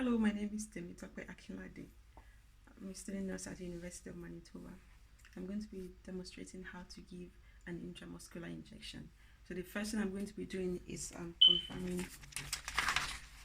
Hello, my name is Temitope Akinlade. I'm a student nurse at the University of Manitoba. I'm going to be demonstrating how to give an intramuscular injection. So the first thing I'm going to be doing is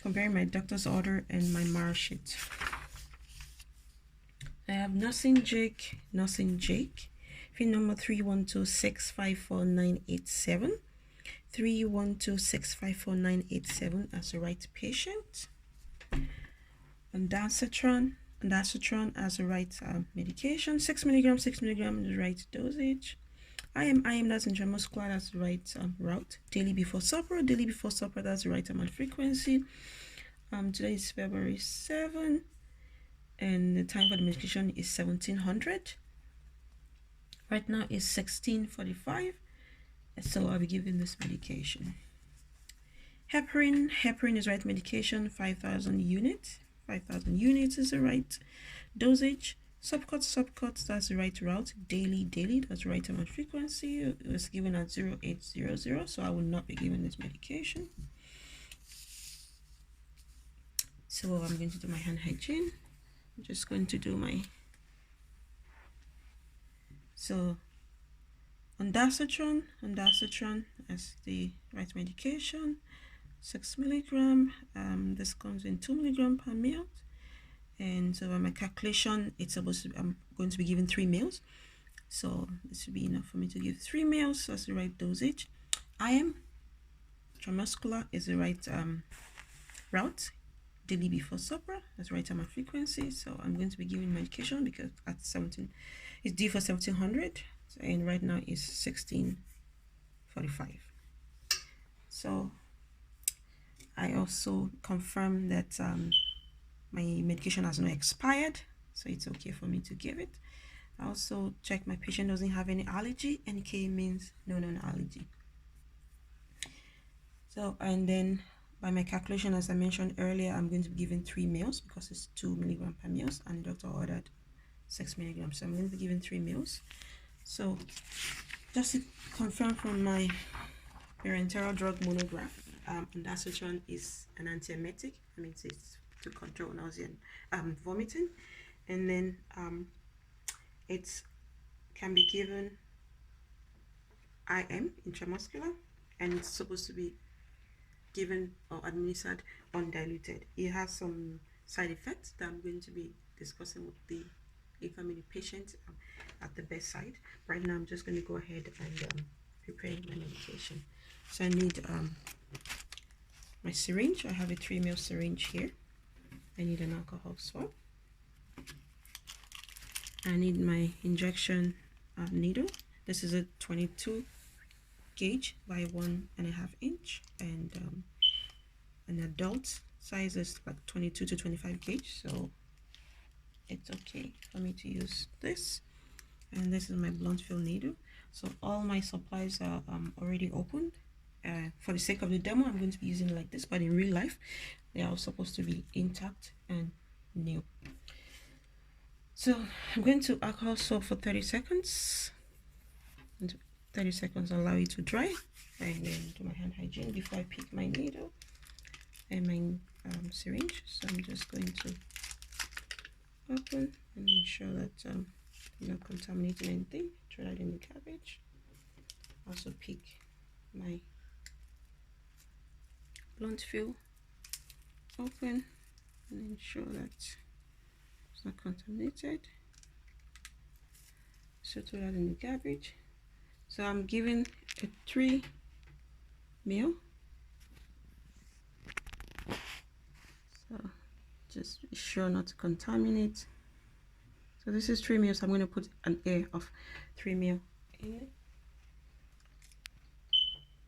comparing my doctor's order and my marrow sheet. I have nursing Jake, Fin number 312654987. 312654987 as the right patient. Ondansetron as the right medication. 6 milligrams is the right dosage. IM, that's intramuscular, that's the right route. Daily before supper, that's the right amount frequency. Today is February 7, and the time for the medication is 1700. Right now is 16:45, so I'll be giving this medication. Heparin is right medication, 5,000 units. 5,000 units is the right dosage. Subcuts, that's the right route. Daily, that's the right amount frequency. It was given at 0800, so I will not be giving this medication. So I'm going to do my hand hygiene. I'm just going to do my... So ondansetron as the right medication. 6 milligram. This comes in 2 milligram per meal, and so my calculation, it's supposed to be, I'm going to be given 3 meals, so this would be enough for me to give 3 meals. That's the right dosage. IM, intramuscular, is the right route. Daily before supper, that's the right amount frequency. So I'm going to be giving medication because at 17, it's due for 1700, and right now is 16:45. So I also confirm that my medication has not expired, so it's okay for me to give it. I also check my patient doesn't have any allergy. NK means no known allergy. So, and then by my calculation, as I mentioned earlier, I'm going to be giving 3 meals because it's 2 milligram per meal, and the doctor ordered 6 milligrams, so I'm going to be giving 3 meals. So just to confirm from my parenteral drug monograph, ondansetron is an antiemetic. I mean, it's to control nausea and vomiting, and then it can be given IM, intramuscular, and it's supposed to be given or administered undiluted. It has some side effects that I'm going to be discussing with the family patient at the bedside. Right now I'm just going to go ahead and prepare my medication. So I need my syringe. I have a 3 ml syringe here. I need an alcohol swab. I need my injection needle. This is a 22 gauge by 1.5 inch, and an adult size is like 22 to 25 gauge, so it's okay for me to use this. And this is my blunt fill needle. So all my supplies are already opened. For the sake of the demo, I'm going to be using it like this, but in real life they are supposed to be intact and new. So I'm going to alcohol swab for 30 seconds. And 30 seconds allow it to dry, and then do my hand hygiene before I pick my needle and my syringe. So I'm just going to open and ensure that I'm not contaminating anything. Throw that in the garbage. Also pick my blunt fill, open, and ensure that it's not contaminated. So throw that in the garbage. So I'm giving a 3 ml. So just be sure not to contaminate. So this is 3 ml. So I'm going to put an air of 3 ml in it.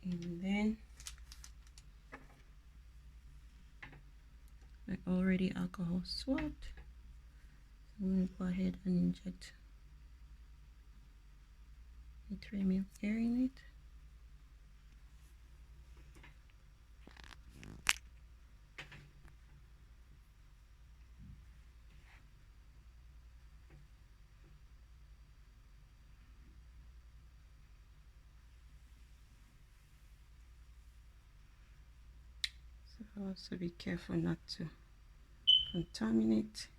And then I already alcohol swabbed. So I'm going to go ahead and inject 3 ml air in it. So also be careful not to contaminate.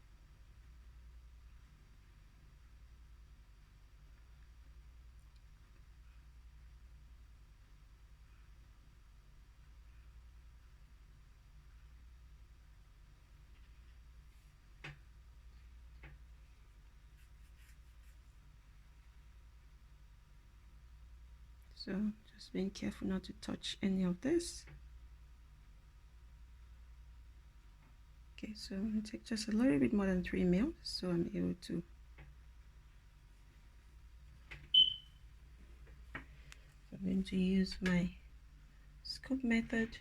So just being careful not to touch any of this. Okay, so I'm going to take just a little bit more than 3 ml, so I'm able to I'm going to use my scoop method.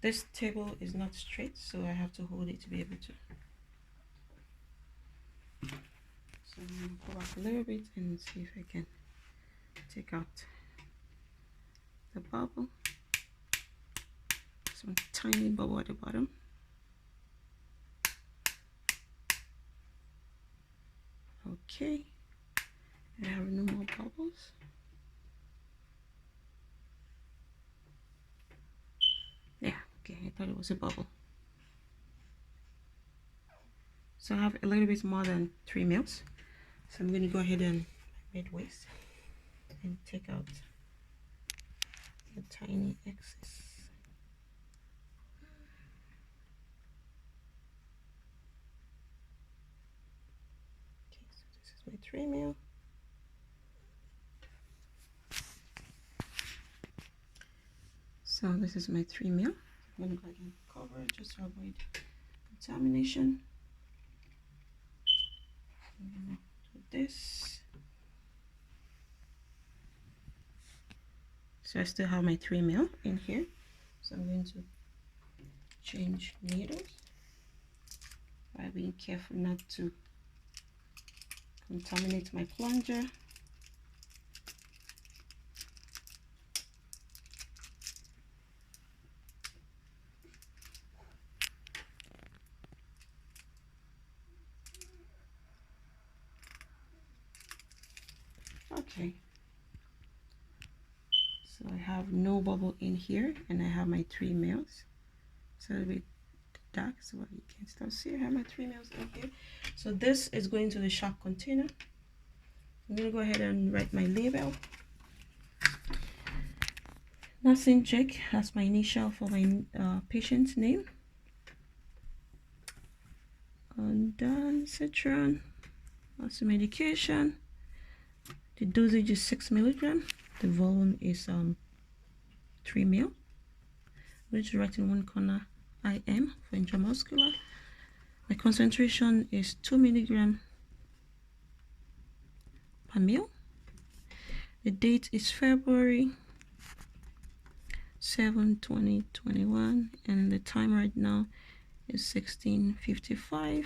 This table is not straight, so I have to hold it to be able to. So I'm going to go back a little bit and see if I can take out the bubble. Some tiny bubble at the bottom. Okay, I have no more bubbles. Yeah, okay, I thought it was a bubble. So I have a little bit more than 3 ml. So I'm going to go ahead and mid waste and take out the tiny excess. Okay, so this is my 3 ml. So this is my 3 ml. I'm going to go ahead and cover it just to avoid contamination. I'm going to do this. So I still have my 3 ml in here. So I'm going to change needles by being careful not to contaminate my plunger. Okay, so I have no bubble in here, and I have my 3 ml. It's a little bit dark, so you can still see I have my 3 ml in here. So this is going to the shock container. I'm going to go ahead and write my label. Nursing Jake, that's my initial for my patient's name. And then citron, that's the medication. The dosage is 6 milligrams. The volume is 3 ml. I'm going to write in one corner IM for intramuscular. My concentration is 2 milligrams per ml. The date is February 7, 2021, and the time right now is 16:55.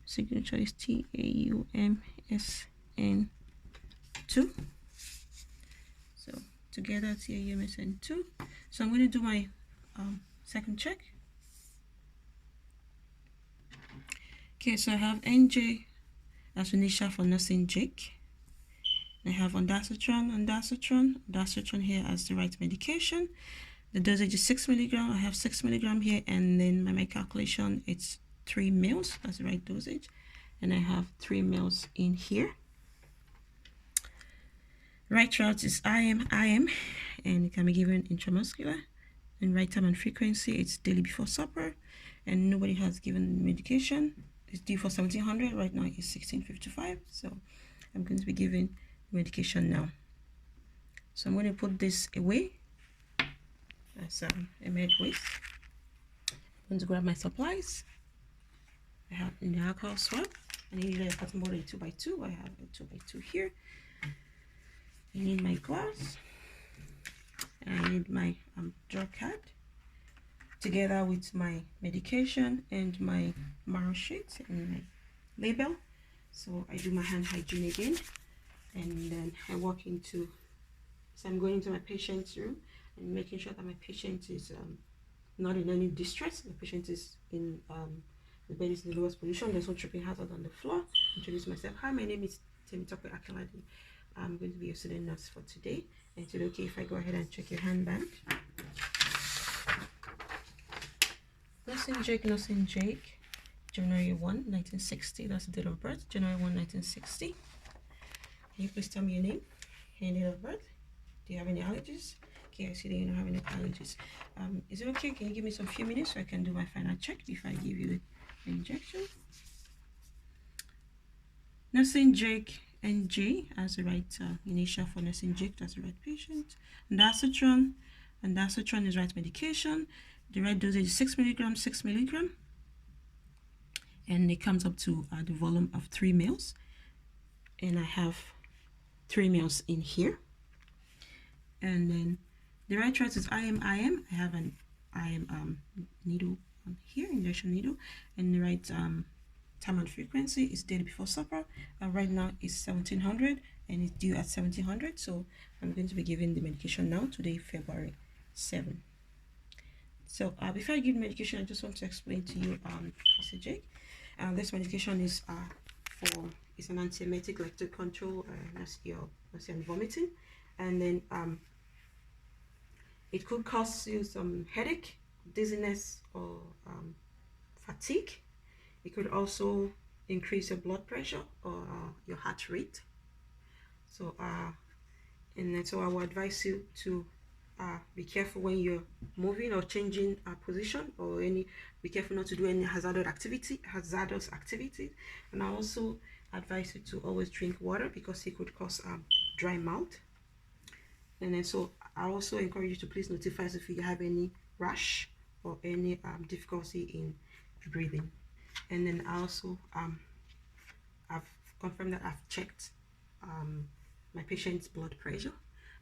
Signature is TAUMSN2. So together TAUMSN2. So I'm going to do my second check. Okay, so I have NJ as initial for nursing Jake. I have ondansetron here as the right medication. The dosage is 6 milligrams. I have 6 milligrams here, and then my calculation it's 3 ml. That's the right dosage, and I have 3 ml in here. Right route is IM, and it can be given intramuscular. And right time and frequency it's daily before supper, and nobody has given medication. It's due for 1700. Right now it's 16:55, so I'm going to be giving medication now. So I'm going to put this away as a med waste. I'm going to grab my supplies. I have in the alcohol swab. I need a cotton ball 2x2. I have a 2x2 here. I need my gloves. And I need my drug card together with my medication and my marrow sheet and my label. So I do my hand hygiene again, and then I walk into, so I'm going into my patient's room and making sure that my patient is not in any distress. The patient is in the bed is in the lowest position. There's no tripping hazard on the floor. Introduce myself. Hi, my name is Temitope Akinlade. I'm going to be your student nurse for today. And is it okay if I go ahead and check your handband? This Nursing Jake, January 1, 1960. That's the date of birth, January 1, 1960. Can you please tell me your name and date of birth? Do you have any allergies? Okay, I see that you don't have any allergies. Is it okay? Can you give me some few minutes so I can do my final check before I give you the injection? Nursing Jake NJ as the right initial for Nursing Jake, that's the right patient. Ondansetron is right medication. The right dosage is 6 milligrams, 6 milligrams. And it comes up to the volume of 3 mils. And I have 3 mils in here. And then the right choice is IM. I have an IM needle on here, injection needle. And the right time and frequency is daily before supper. Right now it's 1700 and it's due at 1700. So I'm going to be giving the medication now, today, February 7. So before I give the medication, I just want to explain to you, Mr. Jake. This medication is it's an antiemetic, like to control nausea and vomiting, and then it could cause you some headache, dizziness, or fatigue. It could also increase your blood pressure or your heart rate. So so I would advise you to be careful when you're moving or changing position, or be careful not to do any hazardous activity. And I also advise you to always drink water, because it could cause dry mouth. And then so I also encourage you to please notify us if you have any rash or any difficulty in breathing. And then I also I've confirmed that I've checked my patient's blood pressure,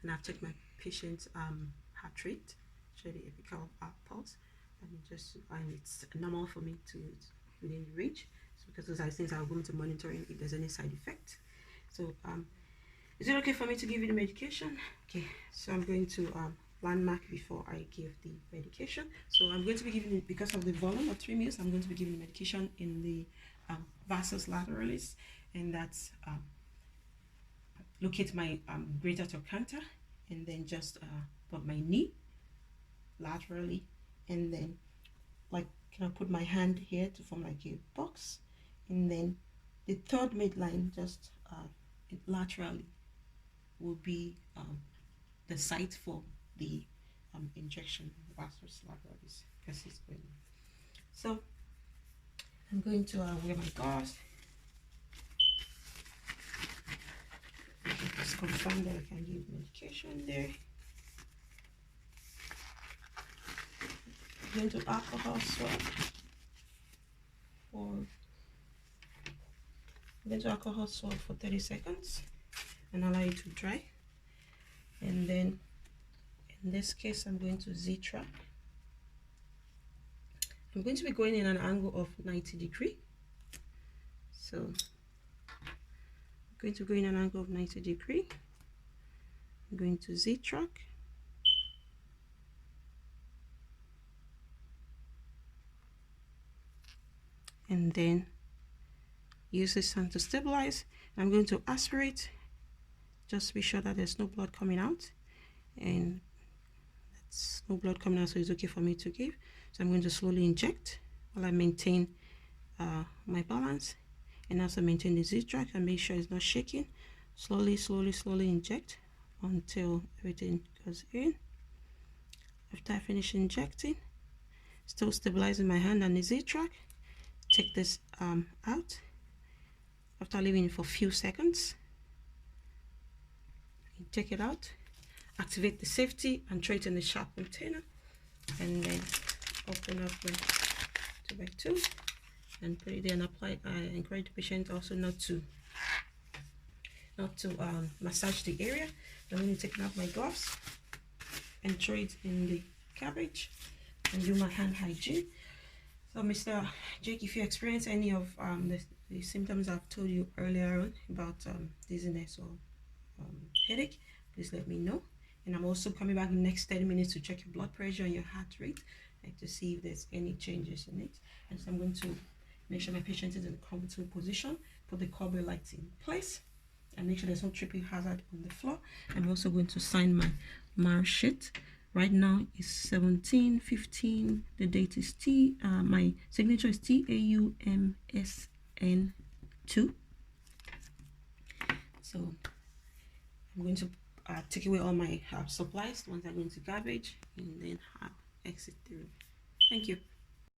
and I've checked my patient's heart rate, show the epical pulse, and it's normal for me to within range. So because those are things I'm going to monitoring if there's any side effect. So is it okay for me to give you the medication? Okay, so I'm going to landmark before I give the medication. So I'm going to be giving it, because of the volume of 3 mils, I'm going to be giving the medication in the vastus lateralis, and that's locate my greater trochanter, and then just put my knee laterally, and then put my hand here to form like a box, and then the third midline just laterally will be the site for the injection, vastus lateralis, because it's going on. So I'm going to wear my gauze. Just confirm that I can give medication there. I'm going to alcohol swab for 30 seconds and allow it to dry. And then in this case, I'm going to Z-track. I'm going to be going in an angle of 90 degrees. So I'm going to go in an angle of 90 degrees. I'm going to Z-track. And then use this hand to stabilize. I'm going to aspirate, just to be sure that there's no blood coming out, and that's no blood coming out, so it's okay for me to give. So I'm going to slowly inject while I maintain my balance, and also maintain the Z-track and make sure it's not shaking. Slowly inject until everything goes in. After I finish injecting, still stabilizing my hand and the Z-track, take this out. After leaving it for a few seconds, you take it out, activate the safety and throw it in the sharp container, and then open up my 2x2 and put it there and apply. I encourage the patient also not to massage the area. I'm going to take out my gloves and throw it in the cabbage and do my hand hygiene. So Mr. Jake, if you experience any of the symptoms I've told you earlier on about dizziness or headache, please let me know. And I'm also coming back in the next 30 minutes to check your blood pressure and your heart rate, and to see if there's any changes in it. And so I'm going to make sure my patient is in a comfortable position, put the cover lights in place, and make sure there's no tripping hazard on the floor. I'm also going to sign my mark sheet Right now is 17:15. The date is T. My signature is TAUMSN2. So I'm going to take away all my supplies. The ones that go into garbage, and then exit the room. Thank you.